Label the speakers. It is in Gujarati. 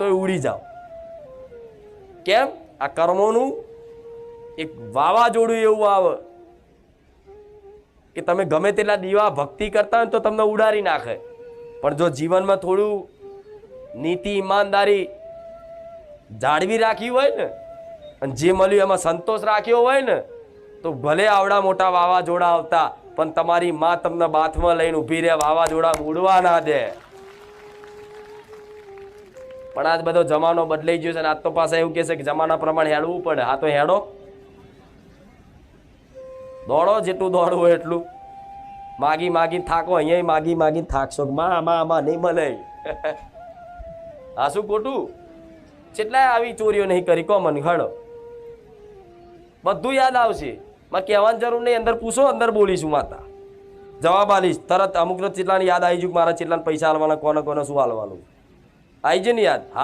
Speaker 1: તો ઉડી જાઓ. કેમ? આ કર્મોનું એક વાવાઝોડું એવું આવે કે તમે ગમે તેટલા દીવા ભક્તિ કરતા હોય તો તમને ઉડાડી નાખે. પણ જો જીવનમાં થોડું નીતિ ઈમાનદારી જાળવી રાખી હોય ને અને જે મળ્યું એમાં સંતોષ રાખ્યો હોય ને તો ભલે આવડા મોટા વાવાઝોડા આવતા પણ તમારી માં તમને બાથમાં લઈને ઊભી રહે, વાવાઝોડા ઉડવા ના દે. પણ આજ બધો જમાનો બદલાઈ ગયો છે અને આજ તો પાછા એવું કહે છે કે જમાના પ્રમાણે હેડવું પડે. હા તો હેડો, દોડો, જેટલું દોડવું હોય એટલું. માગી માગી થાકો, અહીંયા માગી માગી થાકશો, માં નહીં મળે. હા શું ખોટું? કેટલાય આવી ચોરીઓ નહીં કરી કોમન ઘડો, બધું યાદ આવશે. મારે કહેવાની જરૂર નહીં, અંદર પૂછો, અંદર બોલીશું માતા, જવાબ આલીશ તરત. અમુક ચેટલાને યાદ આવી ગયું મારા ચેટલાને પૈસા હાલવાના, કોને કોને શું હાલવાનું આવી જાય ને યાદ.